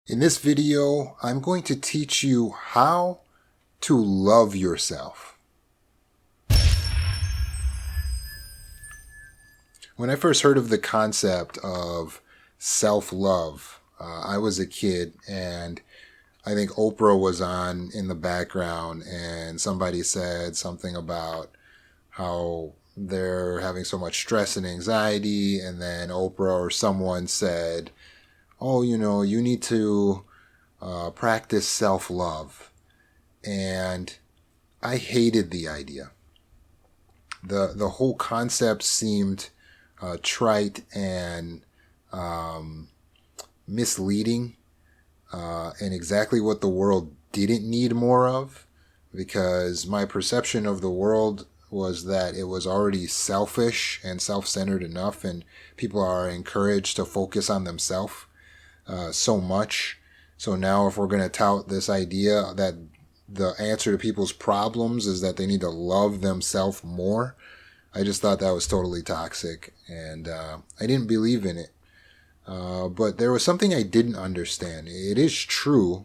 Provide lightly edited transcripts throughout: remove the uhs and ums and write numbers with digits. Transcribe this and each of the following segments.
In this video, I'm going to teach you how to love yourself. When I first heard of the concept of self-love, I was a kid and I think Oprah was on in the background and somebody said something about how they're having so much stress and anxiety, and then Oprah or someone said, oh, you need to practice self-love. And I hated the idea. The whole concept seemed trite and misleading, and exactly what the world didn't need more of, because my perception of the world was that it was already selfish and self-centered enough, and people are encouraged to focus on themselves so much. So now if we're going to tout this idea that the answer to people's problems is that they need to love themselves more, I just thought that was totally toxic, and I didn't believe in it. But there was something I didn't understand. It is true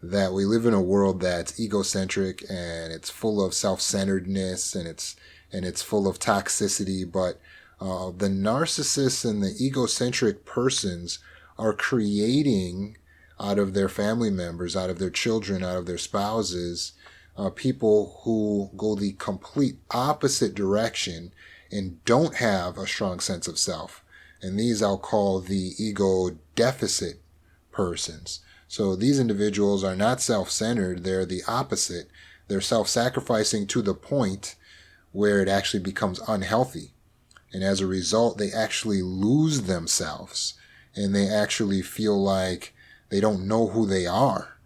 that we live in a world that's egocentric and it's full of self-centeredness, and it's full of toxicity, but the narcissists and the egocentric persons are creating out of their family members, out of their children, out of their spouses, people who go the complete opposite direction and don't have a strong sense of self. And these I'll call the ego deficit persons. So these individuals are not self-centered, they're the opposite. They're self-sacrificing to the point where it actually becomes unhealthy. And as a result, they actually lose themselves, and they actually feel like they don't know who they are,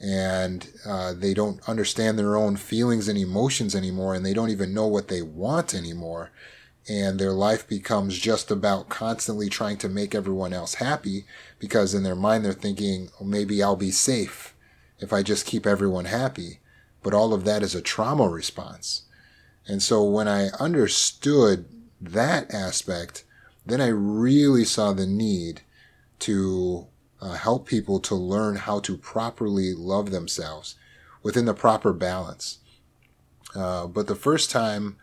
and they don't understand their own feelings and emotions anymore, and they don't even know what they want anymore. And their life becomes just about constantly trying to make everyone else happy, because in their mind they're thinking, oh, maybe I'll be safe if I just keep everyone happy. But all of that is a trauma response. And so when I understood that aspect, then I really saw the need to help people to learn how to properly love themselves within the proper balance. But the first time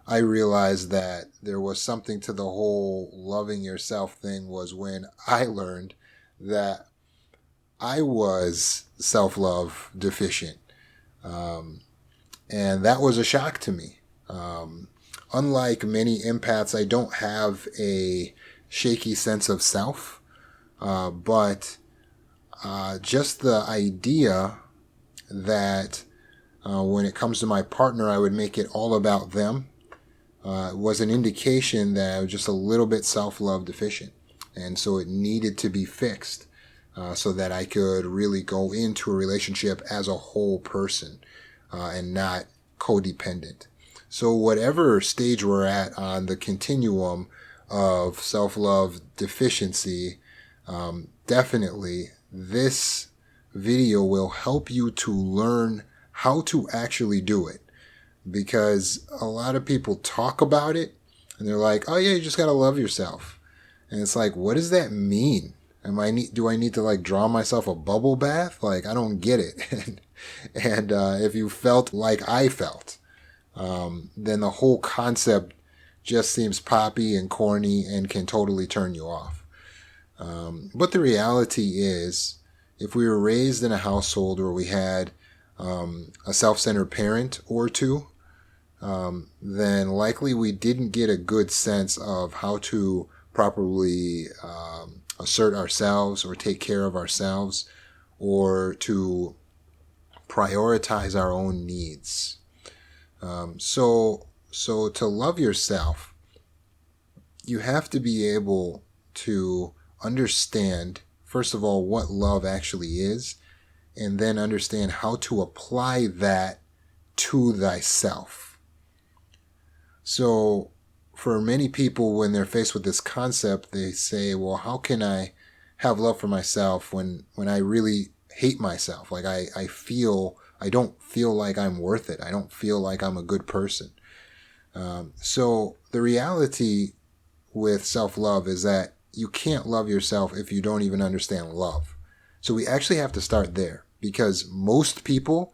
I realized that there was something to the whole loving yourself thing was when I learned that I was self-love deficient. And that was a shock to me. Unlike many empaths, I don't have a shaky sense of self. But just the idea that when it comes to my partner, I would make it all about them was an indication that I was just a little bit self-love deficient. And so it needed to be fixed so that I could really go into a relationship as a whole person and not codependent. So whatever stage we're at on the continuum of self-love deficiency, definitely this video will help you to learn how to actually do it, because a lot of people talk about it and they're like, oh yeah, you just gotta love yourself. And it's like, what does that mean? Do I need to like draw myself a bubble bath? Like, I don't get it. And if you felt like I felt, then the whole concept just seems poppy and corny and can totally turn you off. But the reality is, if we were raised in a household where we had a self-centered parent or two, then likely we didn't get a good sense of how to properly assert ourselves or take care of ourselves, or to prioritize our own needs. So to love yourself, you have to be able to understand, first of all, what love actually is, and then understand how to apply that to thyself. So for many people, when they're faced with this concept, they say, well, how can I have love for myself when I really hate myself? Like I don't feel like I'm worth it. I don't feel like I'm a good person. So the reality with self-love is that you can't love yourself if you don't even understand love. So we actually have to start there because most people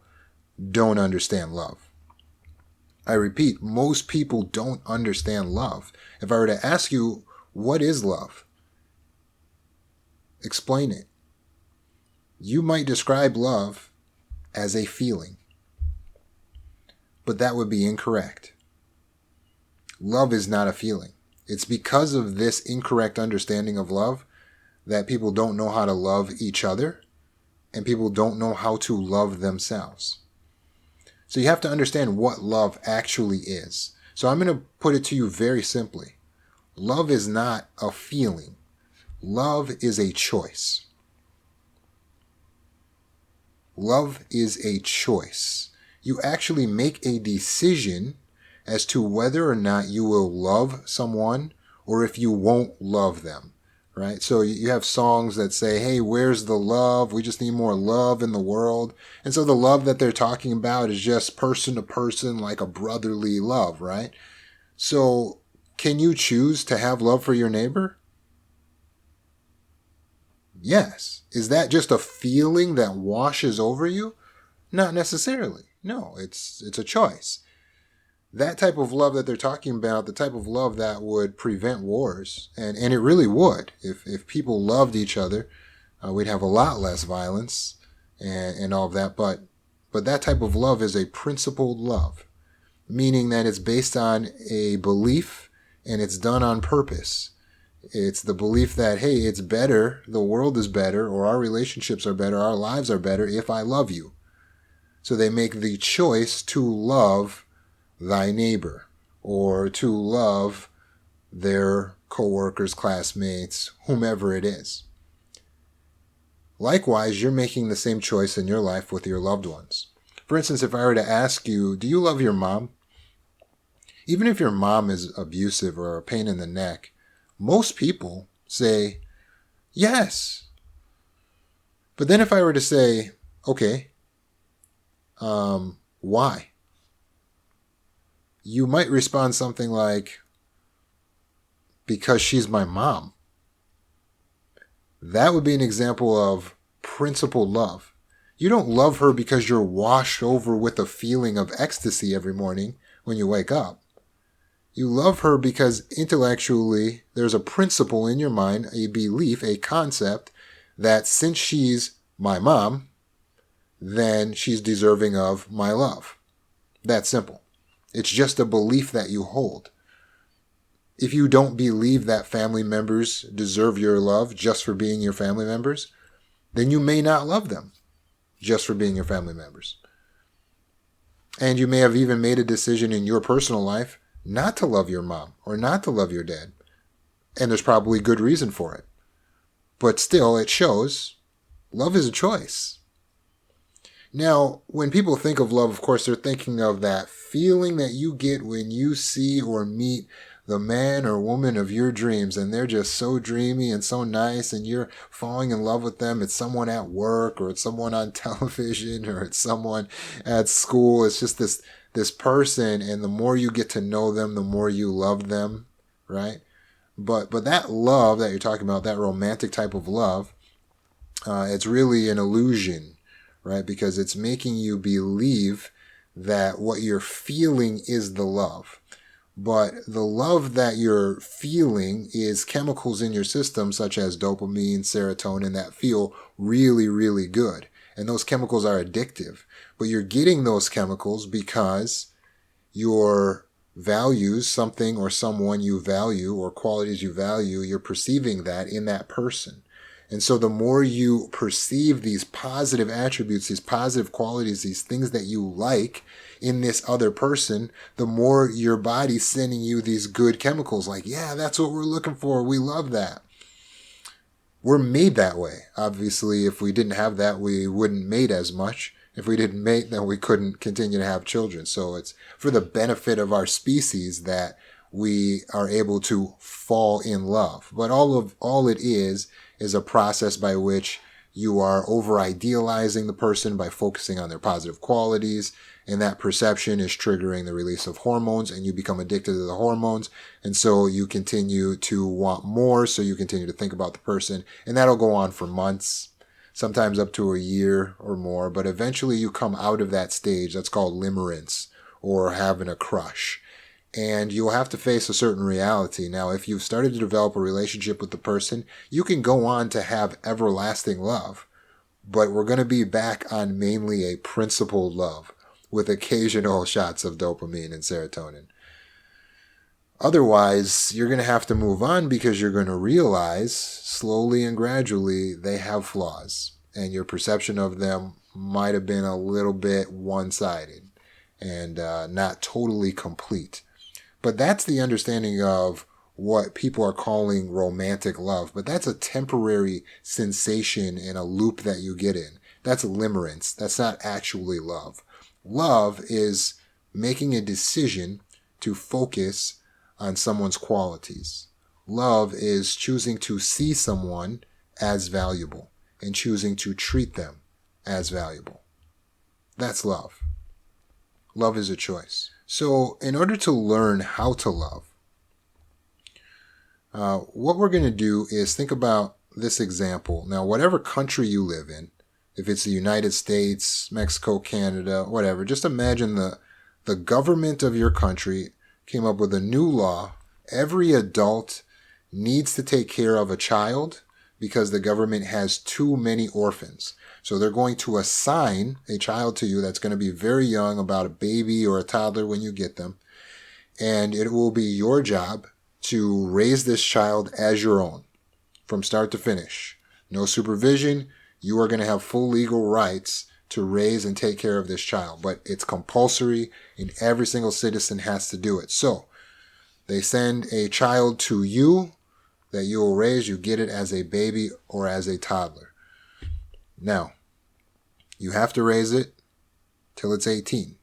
don't understand love. I repeat, most people don't understand love. If I were to ask you, what is love? Explain it. You might describe love as a feeling, but that would be incorrect. Love is not a feeling. It's because of this incorrect understanding of love that people don't know how to love each other and people don't know how to love themselves. So you have to understand what love actually is. So I'm going to put it to you very simply. Love is not a feeling. Love is a choice. Love is a choice. You actually make a decision as to whether or not you will love someone or if you won't love them, right? So you have songs that say, hey, where's the love? We just need more love in the world. And so the love that they're talking about is just person to person, like a brotherly love, right? So can you choose to have love for your neighbor? Yes. Is that just a feeling that washes over you? Not necessarily. No, it's a choice. That type of love that they're talking about, the type of love that would prevent wars, and it really would. If people loved each other, we'd have a lot less violence and all of that. But that type of love is a principled love, meaning that it's based on a belief and it's done on purpose. It's the belief that, hey, it's better, the world is better, or our relationships are better, our lives are better if I love you. So they make the choice to love thy neighbor or to love their coworkers, classmates, whomever it is. Likewise, you're making the same choice in your life with your loved ones. For instance, if I were to ask you, do you love your mom? Even if your mom is abusive or a pain in the neck, most people say, yes. But then if I were to say, okay, why? You might respond something like, because she's my mom. That would be an example of principled love. You don't love her because you're washed over with a feeling of ecstasy every morning when you wake up. You love her because intellectually there's a principle in your mind, a belief, a concept that since she's my mom, then she's deserving of my love. That's simple. It's just a belief that you hold. If you don't believe that family members deserve your love just for being your family members, then you may not love them just for being your family members. And you may have even made a decision in your personal life not to love your mom or not to love your dad. And there's probably good reason for it. But still, it shows love is a choice. Now, when people think of love, of course, they're thinking of that feeling that you get when you see or meet the man or woman of your dreams, and they're just so dreamy and so nice, and you're falling in love with them. It's someone at work, or it's someone on television, or it's someone at school. It's just this person, and the more you get to know them, the more you love them, right? But that love that you're talking about, that romantic type of love, it's really an illusion, right? Because it's making you believe that what you're feeling is the love. But the love that you're feeling is chemicals in your system, such as dopamine, serotonin, that feel really, really good. And those chemicals are addictive. But you're getting those chemicals because your values, something or someone you value, or qualities you value, you're perceiving that in that person. And so the more you perceive these positive attributes, these positive qualities, these things that you like in this other person, the more your body's sending you these good chemicals like, yeah, that's what we're looking for. We love that. We're made that way. Obviously, if we didn't have that, we wouldn't mate as much. If we didn't mate, then we couldn't continue to have children. So it's for the benefit of our species that we are able to fall in love. But all it is a process by which you are over idealizing the person by focusing on their positive qualities, and that perception is triggering the release of hormones, and you become addicted to the hormones, and so you continue to want more, so you continue to think about the person, and that'll go on for months, sometimes up to a year or more, but eventually you come out of that stage. That's called limerence, or having a crush. And you'll have to face a certain reality. Now, if you've started to develop a relationship with the person, you can go on to have everlasting love. But we're going to be back on mainly a principled love with occasional shots of dopamine and serotonin. Otherwise, you're going to have to move on because you're going to realize slowly and gradually they have flaws. And your perception of them might have been a little bit one-sided and not totally complete. But that's the understanding of what people are calling romantic love. But that's a temporary sensation in a loop that you get in. That's limerence. That's not actually love. Love is making a decision to focus on someone's qualities. Love is choosing to see someone as valuable and choosing to treat them as valuable. That's love. Love is a choice. So in order to learn how to love, what we're going to do is think about this example. Now, whatever country you live in, if it's the United States, Mexico, Canada, whatever, just imagine the government of your country came up with a new law. Every adult needs to take care of a child because the government has too many orphans. So they're going to assign a child to you that's going to be very young, about a baby or a toddler when you get them. And it will be your job to raise this child as your own from start to finish. No supervision. You are going to have full legal rights to raise and take care of this child. But it's compulsory and every single citizen has to do it. So they send a child to you that you will raise. You get it as a baby or as a toddler. Now, you have to raise it till it's 18.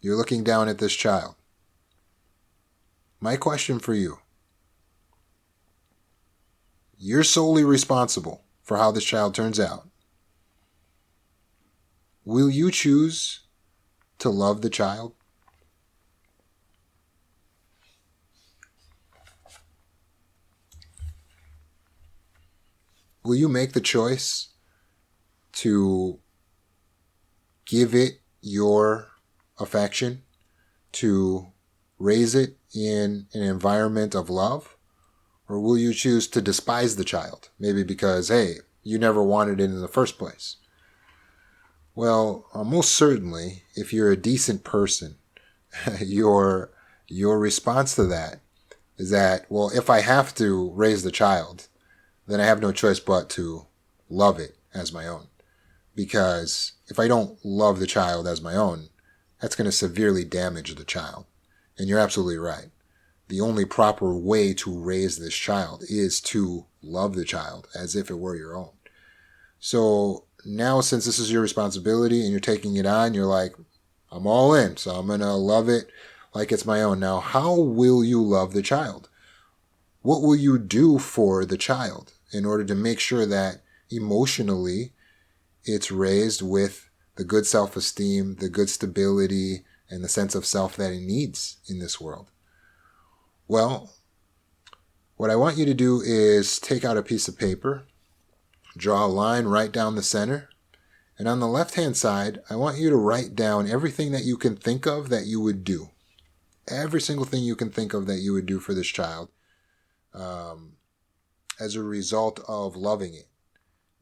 You're looking down at this child. My question for you. You're solely responsible for how this child turns out. Will you choose to love the child? Will you make the choice to give it your affection, to raise it in an environment of love? Or will you choose to despise the child? Maybe because, hey, you never wanted it in the first place. Well, most certainly, if you're a decent person, your response to that is that, well, if I have to raise the child, then I have no choice but to love it as my own. Because if I don't love the child as my own, that's going to severely damage the child. And you're absolutely right. The only proper way to raise this child is to love the child as if it were your own. So now, since this is your responsibility and you're taking it on, you're like, I'm all in, so I'm going to love it like it's my own. Now, how will you love the child? What will you do for the child in order to make sure that emotionally it's raised with the good self-esteem, the good stability, and the sense of self that it needs in this world? Well, what I want you to do is take out a piece of paper, draw a line right down the center, and on the left-hand side, I want you to write down everything that you can think of that you would do. Every single thing you can think of that you would do for this child as a result of loving it,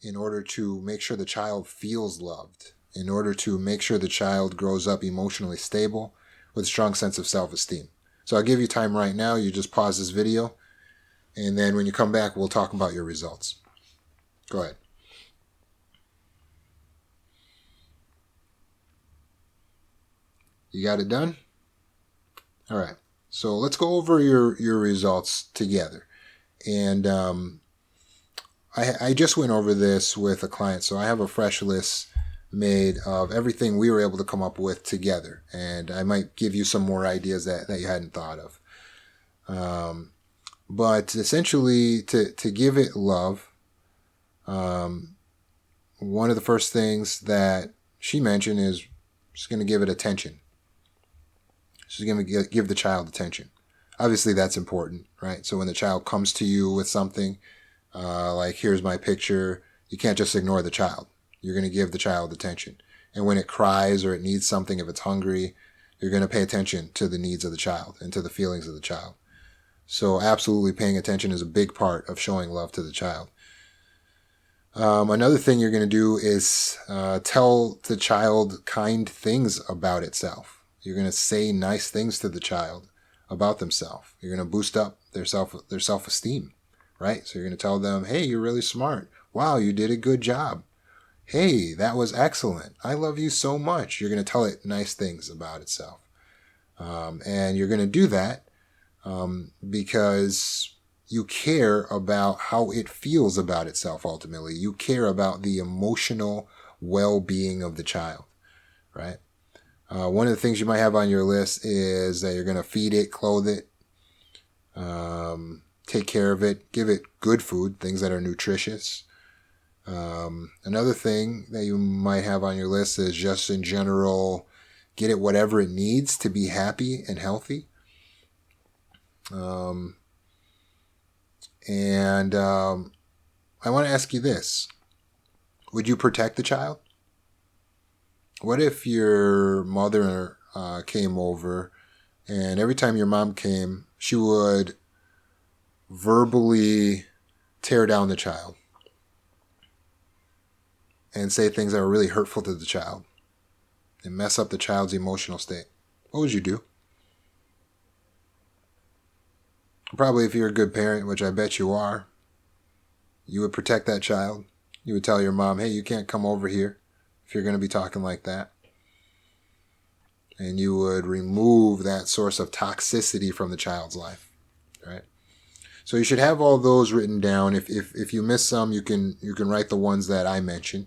in order to make sure the child feels loved, in order to make sure the child grows up emotionally stable with a strong sense of self-esteem. So I'll give you time right now. You just pause this video, and then when you come back, we'll talk about your results. Go ahead. You got it done? All right. So let's go over your results together. And I just went over this with a client, so I have a fresh list made of everything we were able to come up with together. And I might give you some more ideas that you hadn't thought of. But essentially, to give it love, one of the first things that she mentioned is she's going to give it attention. She's going to give the child attention. Obviously, that's important, right? So when the child comes to you with something, Like, here's my picture. You can't just ignore the child. You're going to give the child attention. And when it cries or it needs something, if it's hungry, you're going to pay attention to the needs of the child and to the feelings of the child. So absolutely paying attention is a big part of showing love to the child. Another thing you're going to do is tell the child kind things about itself. You're going to say nice things to the child about themselves. You're going to boost up their self-esteem, right? So you're going to tell them, hey, you're really smart. Wow, you did a good job. Hey, that was excellent. I love you so much. You're going to tell it nice things about itself. And you're going to do that because you care about how it feels about itself ultimately. You care about the emotional well-being of the child, right? One of the things you might have on your list is that you're going to feed it, clothe it, take care of it, give it good food, things that are nutritious. Another thing that you might have on your list is just in general, get it whatever it needs to be happy and healthy. I want to ask you this. Would you protect the child? What if your mother came over and every time your mom came, she would verbally tear down the child and say things that were really hurtful to the child and mess up the child's emotional state? What would you do? Probably if you're a good parent, which I bet you are, you would protect that child. You would tell your mom, hey, you can't come over here if you're going to be talking like that. And you would remove that source of toxicity from the child's life, right? So you should have all those written down. If you miss some, you can write the ones that I mentioned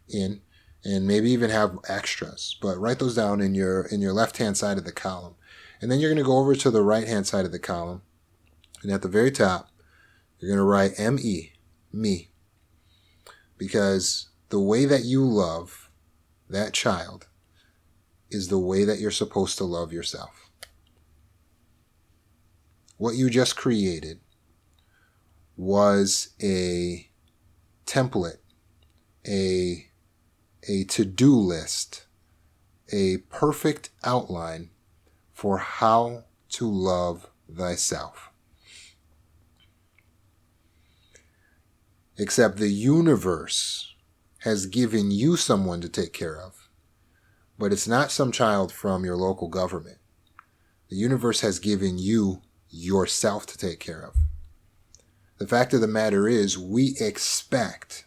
in, and maybe even have extras. But write those down in your left-hand side of the column. And then you're going to go over to the right-hand side of the column. And at the very top, you're going to write M-E, me. Because the way that you love that child is the way that you're supposed to love yourself. What you just created was a template, a to-do list, a perfect outline for how to love thyself. Except the universe has given you someone to take care of. But it's not some child from your local government. The universe has given you yourself to take care of. The fact of the matter is, we expect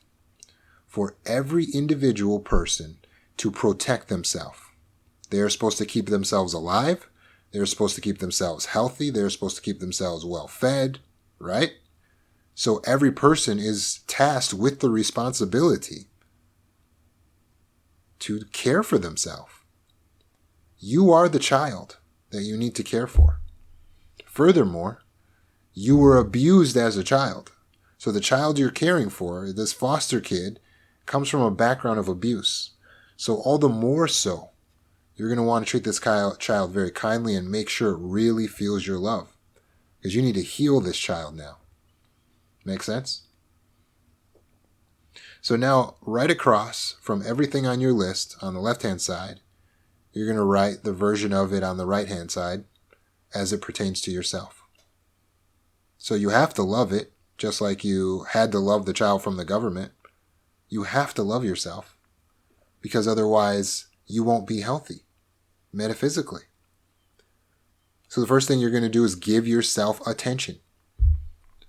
for every individual person to protect themselves. They're supposed to keep themselves alive. They're supposed to keep themselves healthy. They're supposed to keep themselves well fed, right? So every person is tasked with the responsibility to care for themselves. You are the child that you need to care for. Furthermore, you were abused as a child. So the child you're caring for, this foster kid, comes from a background of abuse. So all the more so, you're going to want to treat this child very kindly and make sure it really feels your love. Because you need to heal this child now. Make sense? So now, right across from everything on your list on the left-hand side, you're going to write the version of it on the right-hand side as it pertains to yourself. So you have to love it, just like you had to love the child from the government. You have to love yourself, because otherwise you won't be healthy, metaphysically. So the first thing you're going to do is give yourself attention.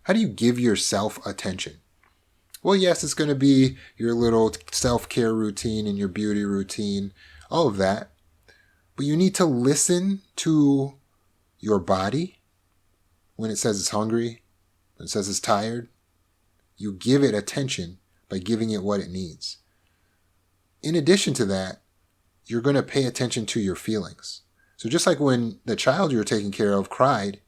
How do you give yourself attention? Well, yes, it's going to be your little self-care routine and your beauty routine, all of that. But you need to listen to your body when it says it's hungry, when it says it's tired. You give it attention by giving it what it needs. In addition to that, you're going to pay attention to your feelings. So just like when the child you were taking care of cried,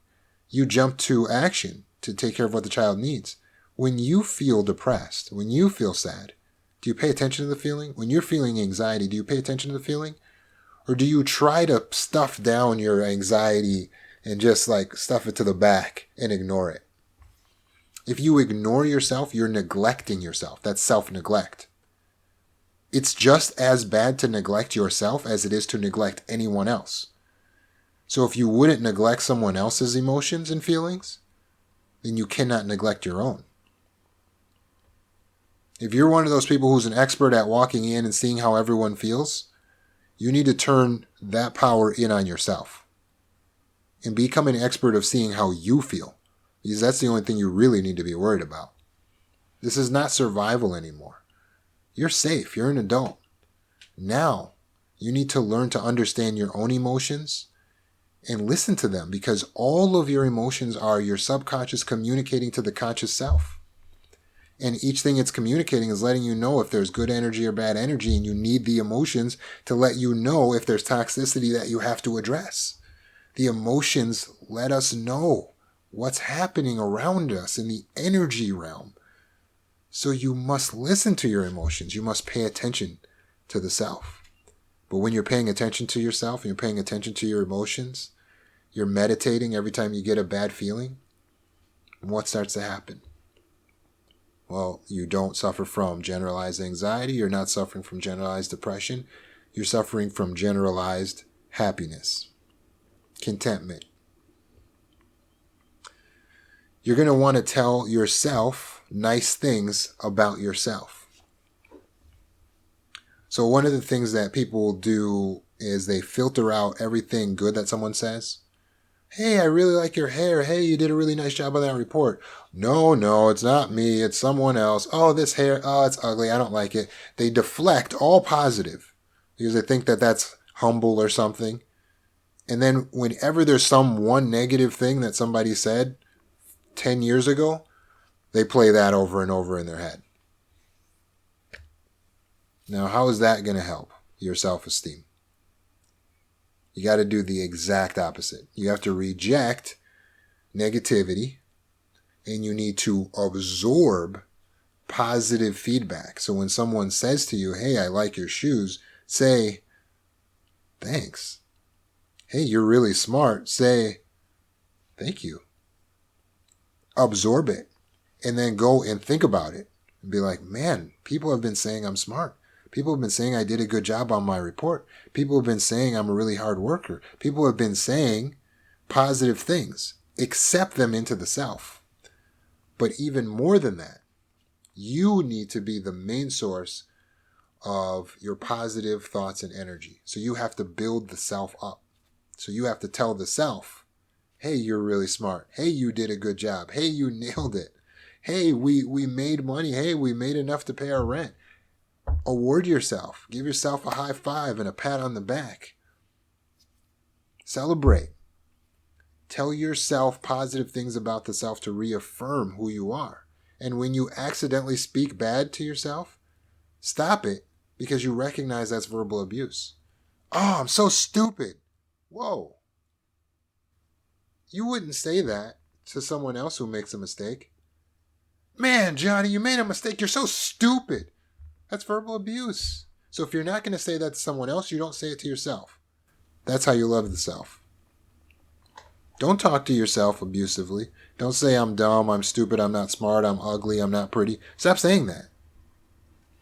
you jumped to action to take care of what the child needs. When you feel depressed, when you feel sad, do you pay attention to the feeling? When you're feeling anxiety, do you pay attention to the feeling? Or do you try to stuff down your anxiety and just like stuff it to the back and ignore it? If you ignore yourself, you're neglecting yourself. That's self-neglect. It's just as bad to neglect yourself as it is to neglect anyone else. So if you wouldn't neglect someone else's emotions and feelings, then you cannot neglect your own. If you're one of those people who's an expert at walking in and seeing how everyone feels, you need to turn that power in on yourself and become an expert of seeing how you feel, because that's the only thing you really need to be worried about. This is not survival anymore. You're safe. You're an adult. Now, you need to learn to understand your own emotions and listen to them, because all of your emotions are your subconscious communicating to the conscious self. And each thing it's communicating is letting you know if there's good energy or bad energy, and you need the emotions to let you know if there's toxicity that you have to address. The emotions let us know what's happening around us in the energy realm. So you must listen to your emotions. You must pay attention to the self. But when you're paying attention to yourself and you're paying attention to your emotions, you're meditating every time you get a bad feeling, and what starts to happen? Well, you don't suffer from generalized anxiety. You're not suffering from generalized depression. You're suffering from generalized happiness, contentment. You're going to want to tell yourself nice things about yourself. So one of the things that people do is they filter out everything good that someone says. Hey, I really like your hair. Hey, you did a really nice job on that report. No, it's not me. It's someone else. Oh, this hair. Oh, it's ugly. I don't like it. They deflect all positive because they think that that's humble or something. And then whenever there's some one negative thing that somebody said 10 years ago, they play that over and over in their head. Now, how is that going to help your self-esteem? You got to do the exact opposite. You have to reject negativity, and you need to absorb positive feedback. So when someone says to you, hey, I like your shoes, say, thanks. Hey, you're really smart. Say, thank you. Absorb it, and then go and think about it and be like, man, people have been saying I'm smart. People have been saying I did a good job on my report. People have been saying I'm a really hard worker. People have been saying positive things. Accept them into the self. But even more than that, you need to be the main source of your positive thoughts and energy. So you have to build the self up. So you have to tell the self, hey, you're really smart. Hey, you did a good job. Hey, you nailed it. Hey, we made money. Hey, we made enough to pay our rent. Award yourself. Give yourself a high five and a pat on the back. Celebrate. Tell yourself positive things about the self to reaffirm who you are. And when you accidentally speak bad to yourself, stop it, because you recognize that's verbal abuse. Oh, I'm so stupid. Whoa. You wouldn't say that to someone else who makes a mistake. Man, Johnny, you made a mistake. You're so stupid. That's verbal abuse. So if you're not going to say that to someone else, you don't say it to yourself. That's how you love the self. Don't talk to yourself abusively. Don't say I'm dumb, I'm stupid, I'm not smart, I'm ugly, I'm not pretty. Stop saying that.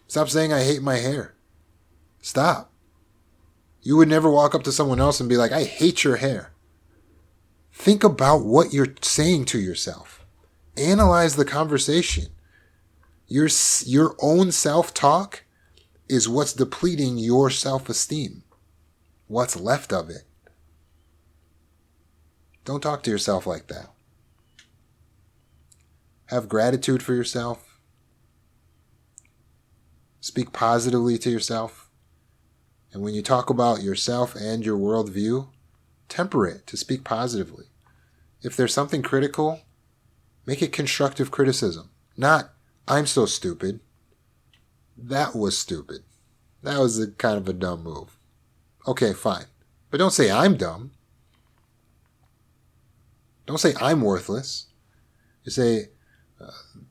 Stop saying I hate my hair. Stop. You would never walk up to someone else and be like, I hate your hair. Think about what you're saying to yourself. Analyze the conversation. Your own self-talk is what's depleting your self-esteem. What's left of it. Don't talk to yourself like that. Have gratitude for yourself. Speak positively to yourself. And when you talk about yourself and your worldview, temper it to speak positively. If there's something critical, make it constructive criticism. Not, I'm so stupid. That was stupid. That was a kind of a dumb move. Okay, fine. But don't say I'm dumb. Don't say I'm worthless. You say,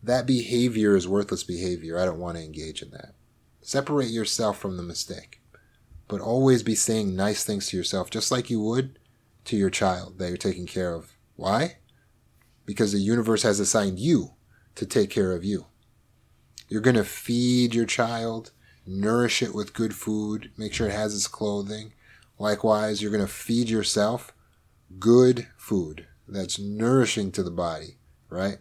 that behavior is worthless behavior. I don't want to engage in that. Separate yourself from the mistake. But always be saying nice things to yourself, just like you would to your child that you're taking care of. Why? Because the universe has assigned you to take care of you. You're going to feed your child, nourish it with good food, make sure it has its clothing. Likewise, you're going to feed yourself good food that's nourishing to the body, right?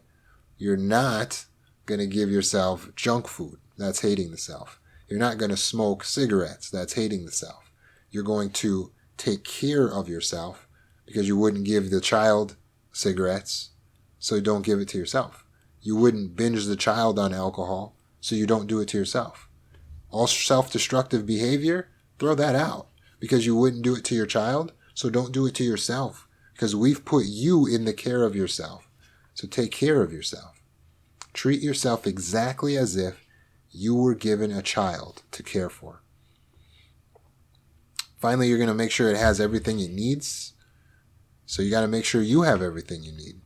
You're not going to give yourself junk food. That's hating the self. You're not going to smoke cigarettes. That's hating the self. You're going to take care of yourself because you wouldn't give the child cigarettes, so you don't give it to yourself. You wouldn't binge the child on alcohol, so you don't do it to yourself. All self-destructive behavior, throw that out because you wouldn't do it to your child, so don't do it to yourself because we've put you in the care of yourself. So take care of yourself. Treat yourself exactly as if you were given a child to care for. Finally, you're going to make sure it has everything it needs. So you got to make sure you have everything you need.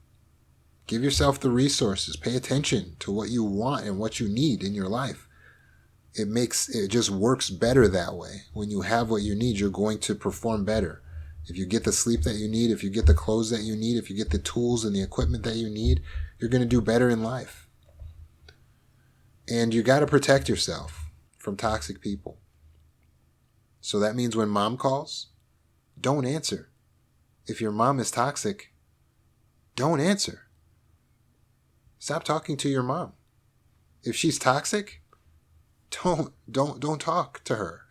Give yourself the resources. Pay attention to what you want and what you need in your life. It just works better that way. When you have what you need, you're going to perform better. If you get the sleep that you need, if you get the clothes that you need, if you get the tools and the equipment that you need, you're going to do better in life. And you got to protect yourself from toxic people. So that means when mom calls, don't answer. If your mom is toxic, don't answer. Stop talking to your mom. If she's toxic, don't talk to her.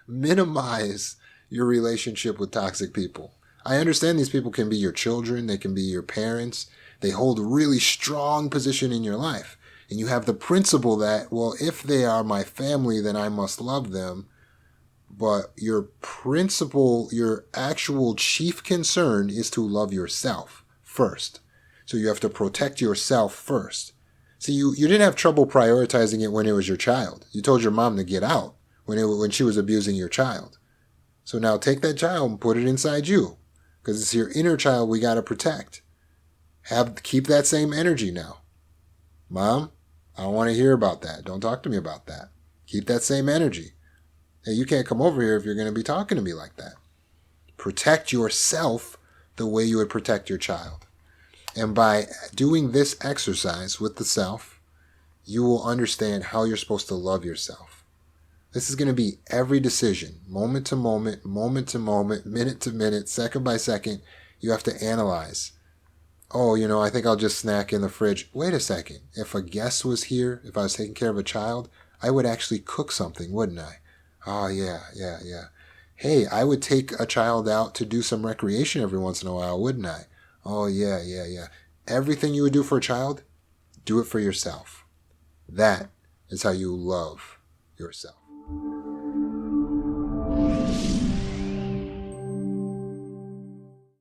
Minimize your relationship with toxic people. I understand these people can be your children, they can be your parents. They hold a really strong position in your life. And you have the principle that, well, if they are my family, then I must love them. But your principle, your actual chief concern is to love yourself first. So you have to protect yourself first. See, you didn't have trouble prioritizing it when it was your child. You told your mom to get out when she was abusing your child. So now take that child and put it inside you. Because it's your inner child we got to protect. Keep that same energy now. Mom, I don't want to hear about that. Don't talk to me about that. Keep that same energy. Hey, you can't come over here if you're going to be talking to me like that. Protect yourself the way you would protect your child. And by doing this exercise with the self, you will understand how you're supposed to love yourself. This is going to be every decision, moment to moment, minute to minute, second by second. You have to analyze. Oh, I think I'll just snack in the fridge. Wait a second. If a guest was here, if I was taking care of a child, I would actually cook something, wouldn't I? Oh, yeah. Hey, I would take a child out to do some recreation every once in a while, wouldn't I? Oh, yeah. Everything you would do for a child, do it for yourself. That is how you love yourself.